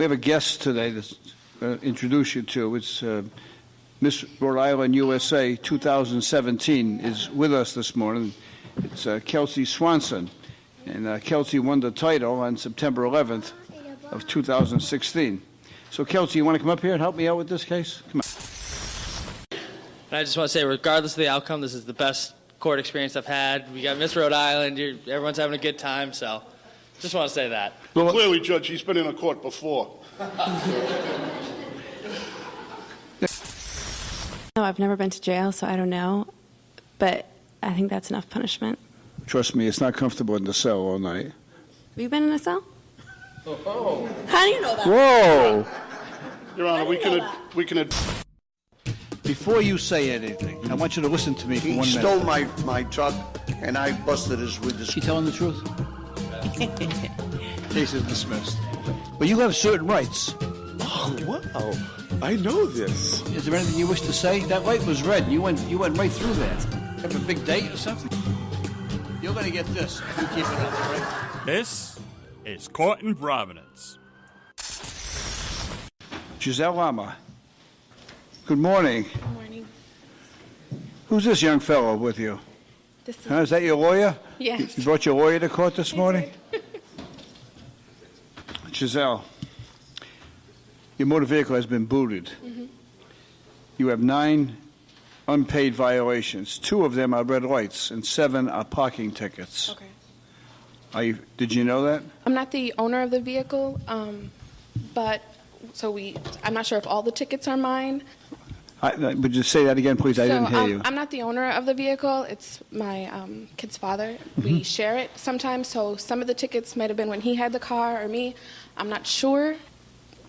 We have a guest today to introduce you to. It's Miss Rhode Island, USA 2017 is with us this morning. It's Kelsey Swanson. And Kelsey won the title on September 11th of 2016. So, Kelsey, you want to come up here and help me out with this case? Come on. And I just want to say, regardless of the outcome, this is the best court experience I've had. We got Miss Rhode Island. Everyone's having a good time, so just want to say that. Well, clearly, Judge, he's been in a court before. No, I've never been to jail, so I don't know. But I think that's enough punishment. Trust me, it's not comfortable in the cell all night. Have you been in a cell? Oh. How do you know that? Whoa! Your Honor, we can. Before you say anything, I want you to listen to me for 1 minute. He stole my truck, and I busted his windows. Is she telling the truth? Case is dismissed. But you have certain rights. Oh, wow. I know this. Is there anything you wish to say? That light was red. You went right through that. Have a big date or something? You're going to get this if you keep it up, all right? This is Court in Providence. Giselle Lama. Good morning. Good morning. Who's this young fellow with you? Is that your lawyer? Yes. You brought your lawyer to court this morning? Giselle, your motor vehicle has been booted. Mm-hmm. You have 9 unpaid violations. 2 of them are red lights, and 7 are parking tickets. Okay. Did you know that? I'm not the owner of the vehicle, but I'm not sure if all the tickets are mine. Would you say that again, please? I didn't hear you. I'm not the owner of the vehicle. It's my kid's father. Mm-hmm. We share it sometimes, so some of the tickets might have been when he had the car or me. I'm not sure.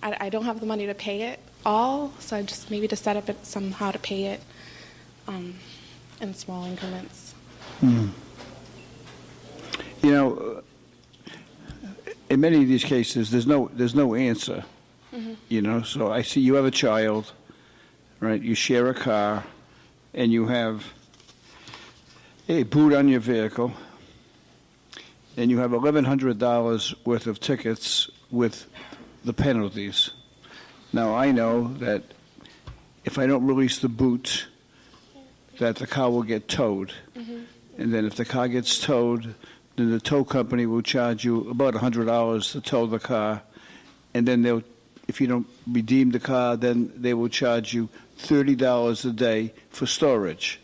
I don't have the money to pay it all, so I just maybe to set up it somehow to pay it in small increments. Hmm. You know, in many of these cases, there's no answer. Mm-hmm. You know, so I see you have a child, right? You share a car, and you have a boot on your vehicle, and you have $1,100 worth of tickets with the penalties. Now, I know that if I don't release the boot, that the car will get towed. Mm-hmm. And then if the car gets towed, then the tow company will charge you about $100 to tow the car. And then if you don't redeem the car, then they will charge you $30 a day for storage.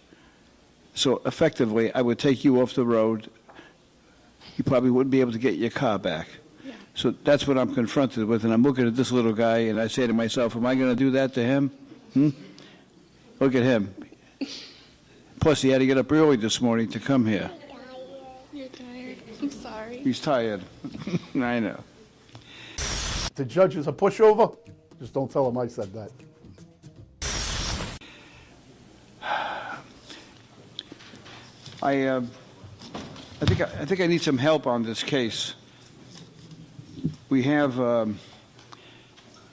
So effectively, I would take you off the road. You probably wouldn't be able to get your car back. Yeah. So that's what I'm confronted with, and I'm looking at this little guy, and I say to myself, am I going to do that to him? Look at him. Plus, he had to get up early this morning to come here. You're tired. I'm sorry. He's tired. I know. The judge is a pushover. Just don't tell him I said that. I think I need some help on this case. We have a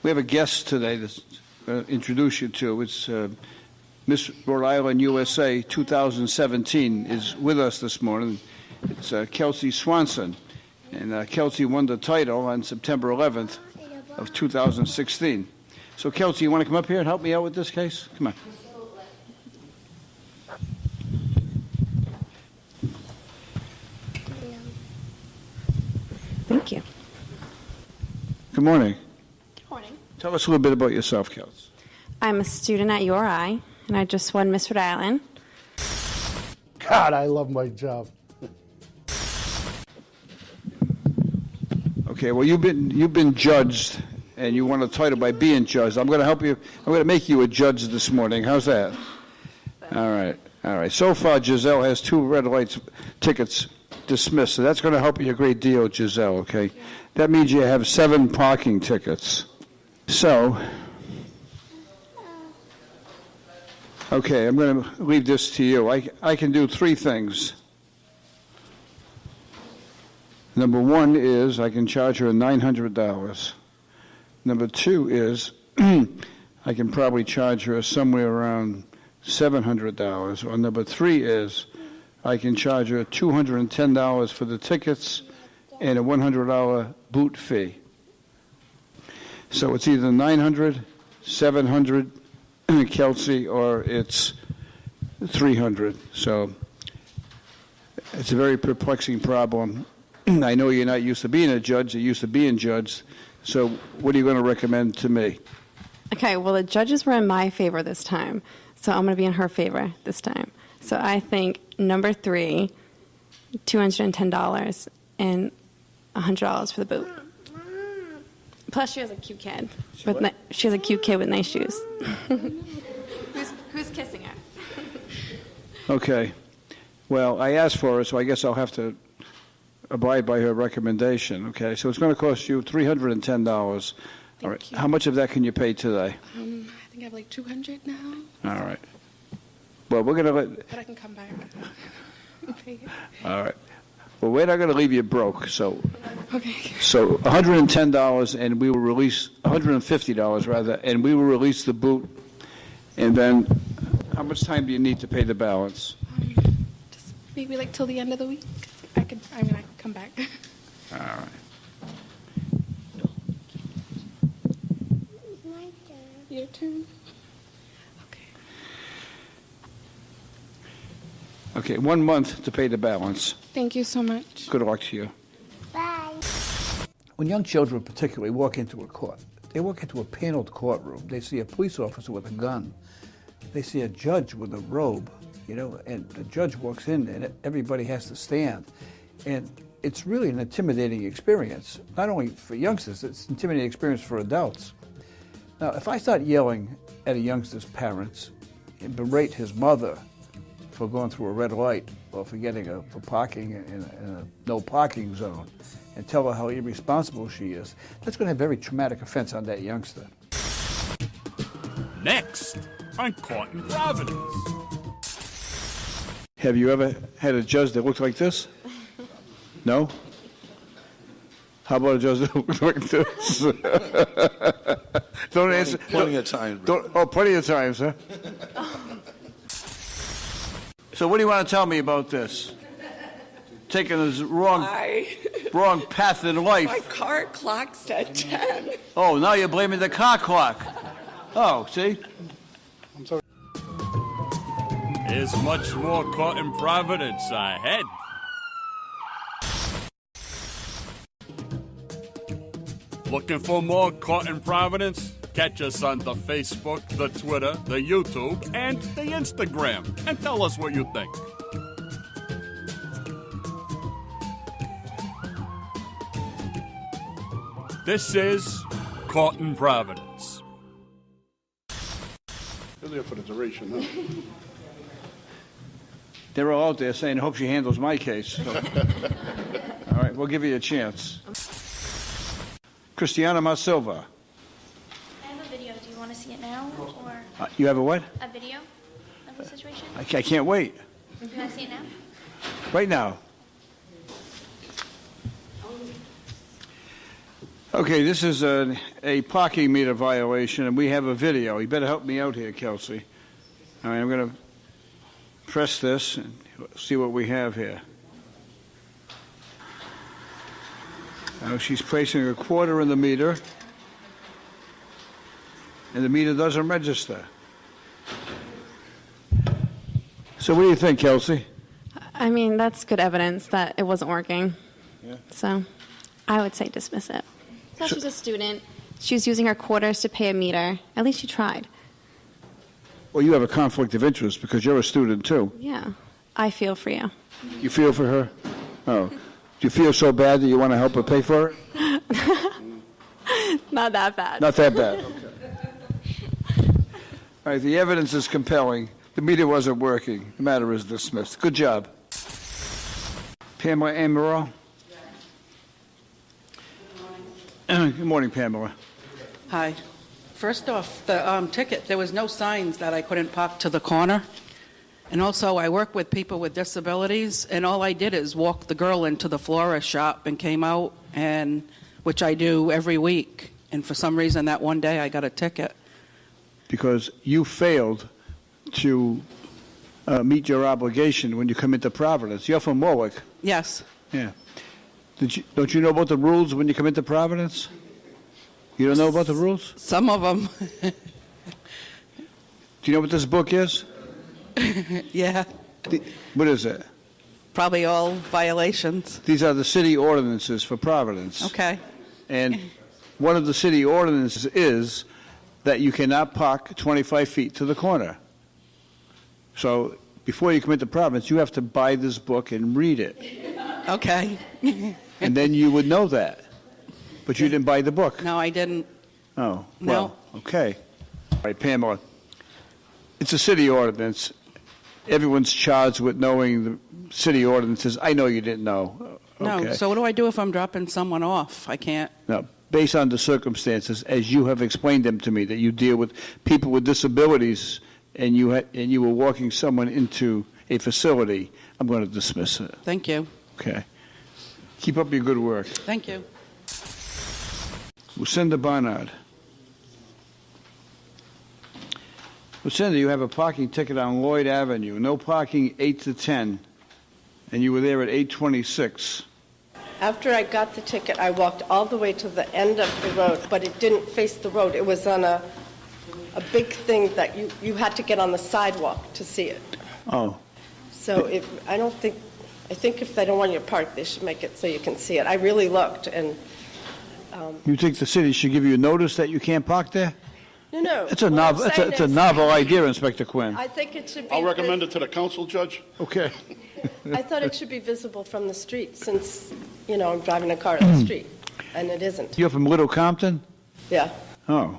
guest today to introduce you to. It's Miss Rhode Island, USA 2017 is with us this morning. It's Kelsey Swanson. And Kelsey won the title on September 11th of 2016. So, Kelsey, you want to come up here and help me out with this case? Come on. Thank you. Good morning. Good morning. Tell us a little bit about yourself, Kelsey. I'm a student at URI, and I just won Miss Rhode Island. God, I love my job. Okay, well, you've been judged, and you won a title by being judged. I'm going to help you. I'm going to make you a judge this morning. How's that? All right. So far, Giselle has 2 red lights tickets dismissed. So that's going to help you a great deal, Giselle. Okay, that means you have 7 parking tickets. So, okay, I'm going to leave this to you. I can do 3 things. Number 1 is I can charge her $900. Number 2 is I can probably charge her somewhere around $700. Or number 3 is I can charge her $210 for the tickets and a $100 boot fee. So it's either 900, 700, Kelsey, or it's 300. So it's a very perplexing problem. I know you're not used to being a judge. You're used to being judged. So what are you going to recommend to me? Okay, well, the judges were in my favor this time, so I'm going to be in her favor this time. So I think number 3, $210 and $100 for the boot. Plus, she has a cute kid. She has a cute kid with nice shoes. Who's kissing her? Okay. Well, I asked for it, so I guess I'll have to abide by her recommendation. Okay. So it's going to cost you $310. All right. you. How much of that can you pay today? I think I have like 200 now, All right. Well, we're going to let. but I can come back and pay it. All right. Well, we're not going to leave you broke. So Okay. $110, and we will release $150 rather, and we will release the boot. And then, how much time do you need to pay the balance? Just maybe like till the end of the week. I can come back. All right. Your turn. Okay. Okay. 1 month to pay the balance. Thank you so much. Good luck to you. When young children particularly walk into a court, they walk into a paneled courtroom. They see a police officer with a gun. They see a judge with a robe, and the judge walks in and everybody has to stand. And it's really an intimidating experience, not only for youngsters, it's an intimidating experience for adults. Now, if I start yelling at a youngster's parents and berate his mother for going through a red light or for parking in a no parking zone and tell her how irresponsible she is, that's going to have very traumatic effects on that youngster. Next on Caught in Providence. Have you ever had a judge that looked like this? No? How about a judge that looked like this? Don't answer. Plenty of time. Plenty of times, huh? So what do you want to tell me about this? Taking this wrong path in life. My car clock said 10. Oh, now you're blaming the car clock. Oh, see? There's much more Caught in Providence ahead. Looking for more Caught in Providence? Catch us on the Facebook, the Twitter, the YouTube, and the Instagram. And tell us what you think. This is Caught in Providence. You're there for the duration, huh? They're all out there saying, hope she handles my case. So. All right, we'll give you a chance. Christiana Masilva. I have a video. Do you want to see it now? Or You have a what? a video of the situation? I can't wait. Do you want to see it now? Right now. Okay, this is a parking meter violation, and we have a video. You better help me out here, Kelsey. All right, I'm going to press this and see what we have here. Now she's placing a quarter in the meter, and the meter doesn't register. So what do you think, Kelsey? I mean, that's good evidence that it wasn't working. Yeah. So I would say dismiss it. Plus, she's a student. She was using her quarters to pay a meter. At least she tried. Well, you have a conflict of interest because you're a student, too. Yeah. I feel for you. You feel for her? Oh. Do you feel so bad that you want to help her pay for it? Not that bad. Not that bad. Okay. All right, the evidence is compelling. The meter wasn't working. The matter is dismissed. Good job. Pamela Amaral. Good morning, Pamela. Hi. First off, the ticket, there was no signs that I couldn't park to the corner. And also, I work with people with disabilities, and all I did is walk the girl into the florist shop and came out, and which I do every week. And for some reason, that one day, I got a ticket. Because you failed to meet your obligation when you come into Providence. You're from Warwick. Yes. Yeah. Don't you know about the rules when you come into Providence? You don't know about the rules? Some of them. Do you know what this book is? Yeah, What is it? probably all violations. These are the city ordinances for Providence. Okay. And one of the city ordinances is that you cannot park 25 feet to the corner. So before you come into Providence, you have to buy this book and read it. Okay. And then you would know that. But you didn't buy the book. No, I didn't. Oh, No. well, okay. All right, Pamela, it's a city ordinance. Everyone's charged with knowing the city ordinances. I know you didn't know. No. Okay. So what do I do if I'm dropping someone off? I can't. Now, based on the circumstances, as you have explained them to me, that you deal with people with disabilities and you were walking someone into a facility, I'm going to dismiss it. Thank you. Okay. Keep up your good work. Thank you. Lucinda Barnard. Lucinda, you have a parking ticket on Lloyd Avenue. No parking 8 to 10, and you were there at 8:26. After I got the ticket, I walked all the way to the end of the road, but it didn't face the road. It was on a big thing that you had to get on the sidewalk to see it. Oh. So I think if they don't want you to park, they should make it so you can see it. I really looked, and You think the city should give you a notice that you can't park there? no. It's a What I'm novel. saying It's a is, novel idea, Inspector Quinn. I think it should be. I'll recommend it to the council, Judge. Okay. I thought it should be visible from the street, since I'm driving a car on the street, and it isn't. You're from Little Compton? Yeah. Oh.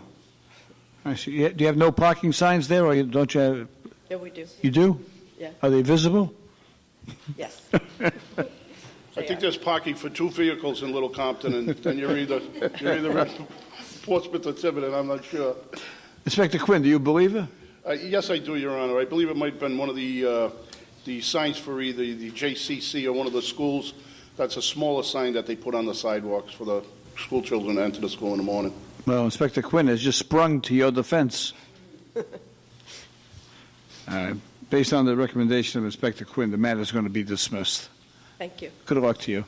I see. Do you have no parking signs there, or don't you have? Yeah, we do. You do? Yeah. Are they visible? Yes. I think there's parking for 2 vehicles in Little Compton, and you're either in Portsmouth or Tiverton, I'm not sure. Inspector Quinn, do you believe her? Yes, I do, Your Honor. I believe it might have been one of the signs for either the JCC or one of the schools. That's a smaller sign that they put on the sidewalks for the school children to enter the school in the morning. Well, Inspector Quinn has just sprung to your defense. Based on the recommendation of Inspector Quinn, the matter is going to be dismissed. Thank you. Good luck to you.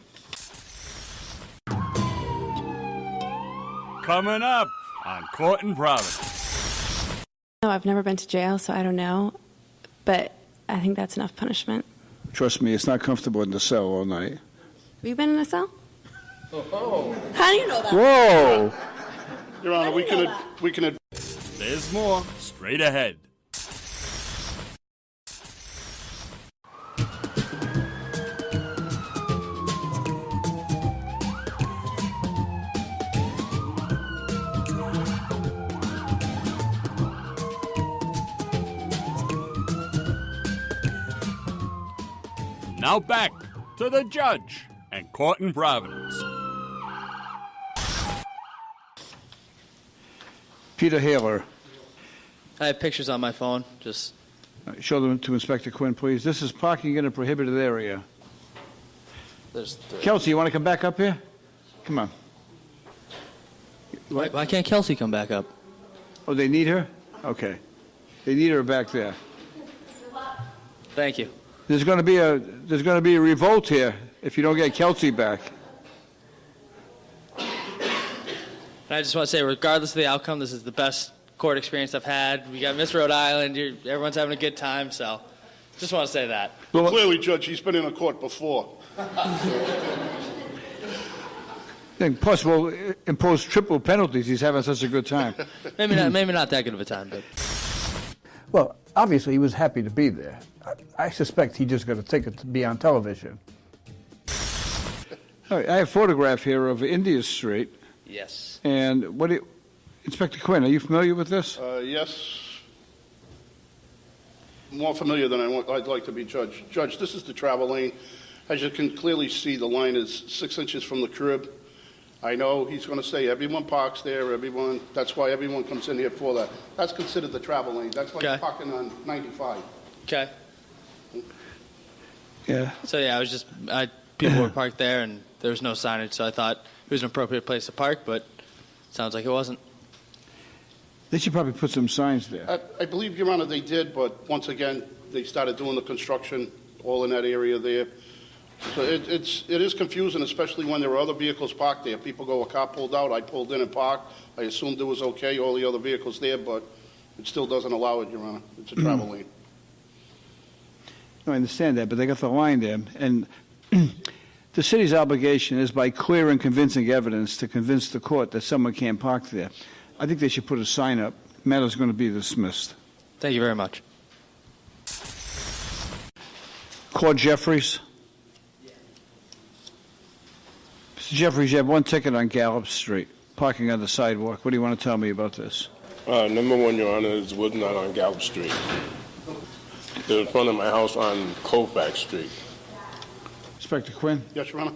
Coming up on Court in Providence. No, I've never been to jail, so I don't know. But I think that's enough punishment. Trust me, it's not comfortable in the cell all night. Have you been in a cell? Oh. How do you know that? Whoa! Your Honor, we can. There's more straight ahead. Now back to the judge and Court in Providence. Peter Haler. I have pictures on my phone. Just Show them to Inspector Quinn, please. This is parking in a prohibited area. Kelsey, you want to come back up here? Come on. why can't Kelsey come back up? Oh, they need her? Okay. They need her back there. Thank you. There's going to be a revolt here if you don't get Kelsey back. And I just want to say, regardless of the outcome, this is the best court experience I've had. We got Miss Rhode Island. Everyone's having a good time, so just want to say that. Clearly, Judge, he's been in a court before. And plus, we'll impose triple penalties. He's having such a good time. Maybe not that good of a time, but. Well, obviously, he was happy to be there. I suspect he just got a ticket to be on television. All right, I have a photograph here of India Street. Yes. And Inspector Quinn, are you familiar with this? Yes. More familiar than I'd like to be, Judge. Judge, this is the travel lane. As you can clearly see, the line is 6 inches from the curb. I know he's going to say everyone parks there, that's why everyone comes in here for that. That's considered the travel lane. That's why you're parking on 95. Okay. Yeah. So, yeah, people were parked there, and there was no signage, so I thought it was an appropriate place to park, but it sounds like it wasn't. They should probably put some signs there. I believe, Your Honor, they did, but once again, they started doing the construction all in that area there. So it is confusing, especially when there are other vehicles parked there. People go, a car pulled out, I pulled in and parked. I assumed it was okay, all the other vehicles there, but it still doesn't allow it, Your Honor. It's a travel lane. No, I understand that, but they got the line there. And the city's obligation is by clear and convincing evidence to convince the court that someone can't park there. I think they should put a sign up. Matter's going to be dismissed. Thank you very much. Claude Jeffries. Mr. Jeffries, you have one ticket on Gallup Street, parking on the sidewalk. What do you want to tell me about this? Number one, Your Honor, it was not on Gallup Street. It was in front of my house on Colfax Street. Inspector Quinn? Yes, Your Honor.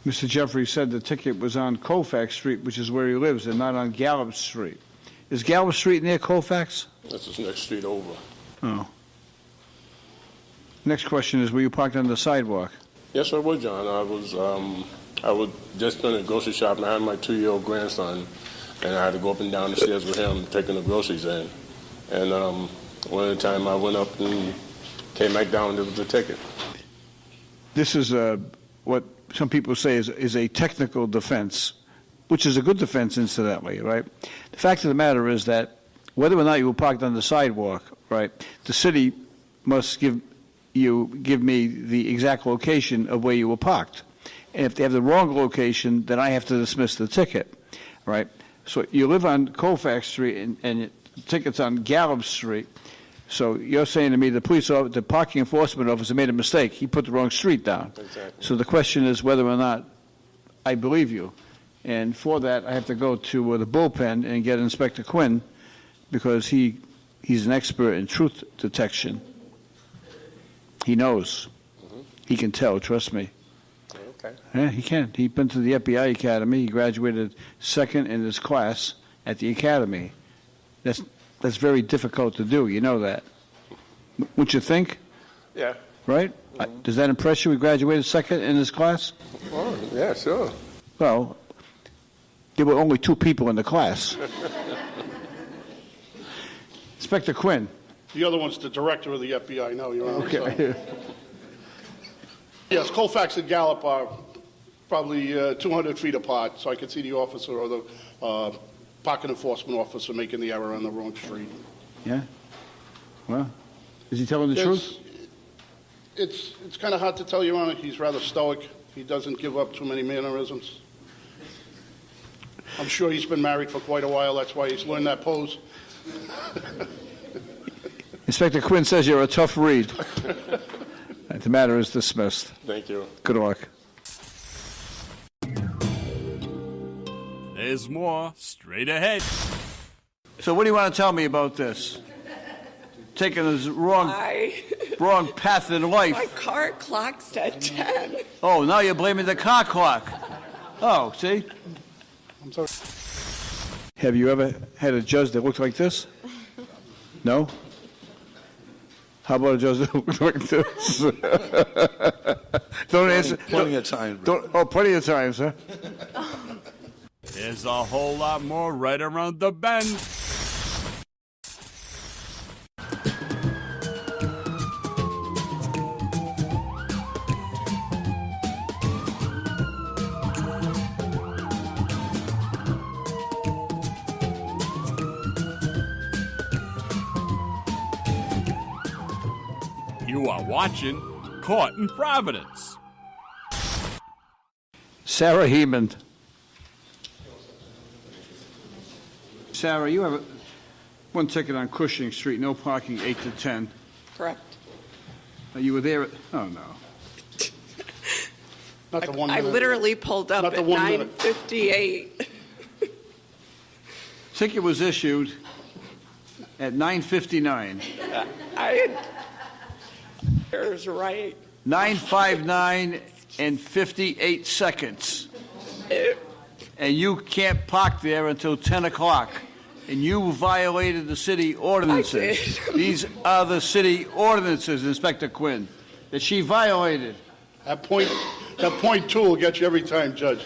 Mr. Jeffries said the ticket was on Colfax Street, which is where he lives, and not on Gallup Street. Is Gallup Street near Colfax? That's the next street over. Oh. Next question is, were you parked on the sidewalk? Yes, I was, John. I was just in a grocery shop, and I had my 2-year-old grandson, and I had to go up and down the stairs with him, taking the groceries in. And one of the time I went up and came back down, and there was a ticket. This is what some people say is a technical defense, which is a good defense, incidentally, right? The fact of the matter is that whether or not you were parked on the sidewalk, right, the city must give me the exact location of where you were parked. And if they have the wrong location, then I have to dismiss the ticket, right? So you live on Colfax Street and the ticket's on Gallup Street. So you're saying to me the parking enforcement officer made a mistake. He put the wrong street down. Exactly. So the question is whether or not I believe you. And for that, I have to go to the bullpen and get Inspector Quinn, because he's an expert in truth detection. He knows. Mm-hmm. He can tell, trust me. Okay. Yeah, he can. He's been to the FBI Academy. He graduated second in his class at the Academy. That's very difficult to do. You know that. Wouldn't you think? Yeah. Right? Mm-hmm. Does that impress you? He graduated second in his class? Oh, yeah, sure. Well, there were only 2 people in the class. Inspector Quinn. The other one's the director of the FBI now, Your Honor. Okay. So. Yes, Colfax and Gallup are probably 200 feet apart, so I can see the officer or the parking enforcement officer making the error on the wrong street. Yeah? Well, is he telling the truth? It's kind of hard to tell, Your Honor. He's rather stoic. He doesn't give up too many mannerisms. I'm sure he's been married for quite a while. That's why he's learned that pose. Inspector Quinn says you're a tough read. The matter is dismissed. Thank you. Good luck. There's more straight ahead. So what do you want to tell me about this? Taking the wrong path in life. My car clock said 10. Oh, now you're blaming the car clock. Oh, see? I'm sorry. Have you ever had a judge that looked like this? No? How about a judge that looked like this? Don't answer. Plenty of time. Plenty of time, sir. There's a whole lot more right around the bend. You are watching Caught in Providence. Sarah Heeman. Sarah, you have one ticket on Cushing Street, no parking, 8 to 10. Correct. You were there oh, no. Not the 1 I minute. literally pulled up Not the at 1 minute. 9:58. Ticket was issued at 9:59. There's right. 9:59 and 58 seconds. And you can't park there until 10 o'clock. And you violated the city ordinances. These are the city ordinances, Inspector Quinn, that she violated. That point 2 will get you every time, Judge.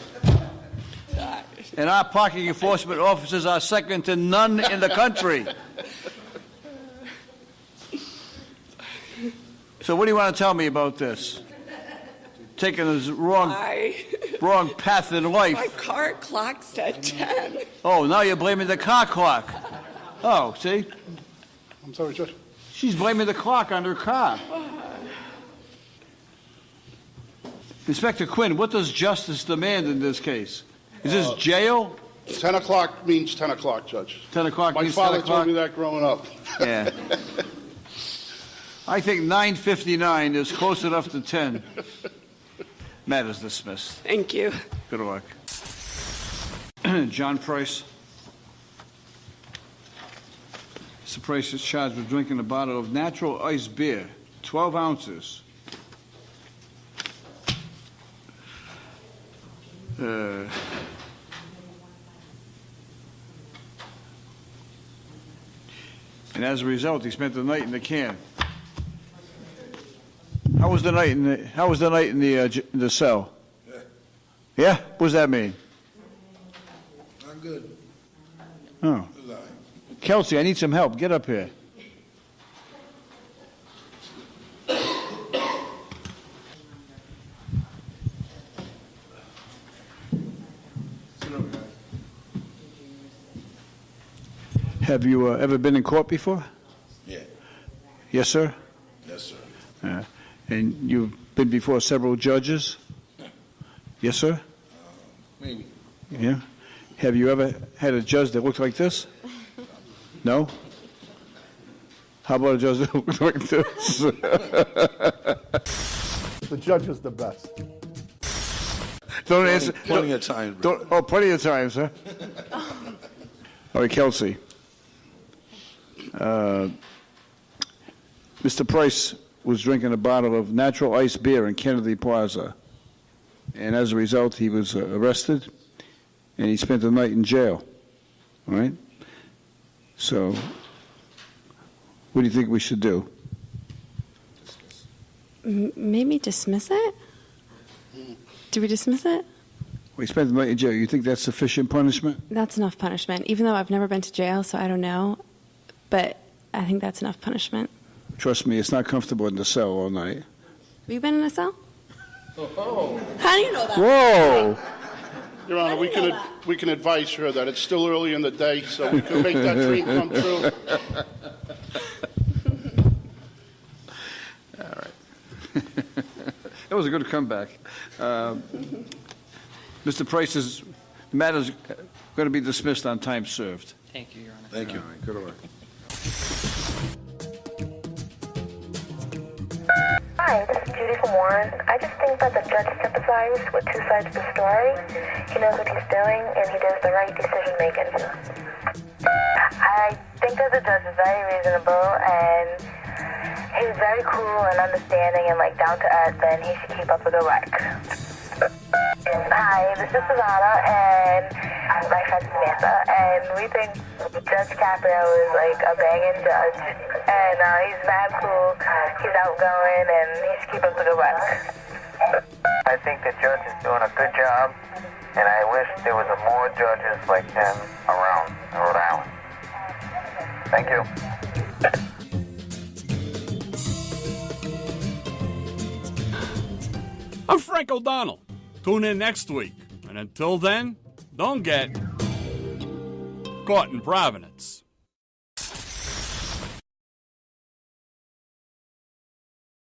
And our parking enforcement officers are second to none in the country. So what do you want to tell me about this? taking the wrong path in life. My car clock said 10. Oh, now you're blaming the car clock. Oh, see? I'm sorry, Judge. She's blaming the clock on her car. Inspector Quinn, what does justice demand in this case? Is this jail? 10 o'clock means 10 o'clock, Judge. 10 o'clock My means 10 father o'clock? told me that growing up. Yeah. I think 9:59 is close enough to 10. Matter's dismissed. Thank you. Good luck. John Price. Mr. Price is charged with drinking a bottle of natural ice beer, 12 ounces. And as a result, he spent the night in the can. How was the night in the cell? Yeah? What does that mean? Not good. Oh. Kelsey, I need some help. Get up here. Have you ever been in court before? Yeah. Yes, sir? Yes, sir. And you've been before several judges? Yes, sir? Maybe. Yeah. Have you ever had a judge that looked like this? No? How about a judge that looked like this? The judge is the best. Don't answer. Plenty of time. Plenty of times, huh? All right, Kelsey. Mr. Price was drinking a bottle of natural ice beer in Kennedy Plaza. And as a result, he was arrested, and he spent the night in jail. All right? So, what do you think we should do? Maybe dismiss it? Do we dismiss it? We spent the night in jail. You think that's sufficient punishment? That's enough punishment, even though I've never been to jail, so I don't know. But I think that's enough punishment. Trust me, it's not comfortable in the cell all night. Have you been in a cell? How do you know that? Whoa! Your Honor, we can advise her that it's still early in the day, so we can make that dream come true. All right. That was a good comeback. Mr. Price's matter's going to be dismissed on time served. Thank you, Your Honor. Thank you. All right, good work. Hi, this is Judy from Warren. I just think that the judge sympathizes with two sides of the story. He knows what he's doing, and he does the right decision making. I think that the judge is very reasonable, and he's very cool and understanding and down to earth, and he should keep up the good work. Hi, this is Savannah, and my friend Samantha, and we think Judge Caprio is a banging judge, and he's mad cool, he's outgoing, and he should keep up the good work. I think the judge is doing a good job, and I wish there was more judges like him around Rhode Island. Thank you. I'm Frank O'Donnell. Tune in next week. And until then, don't get caught in Providence.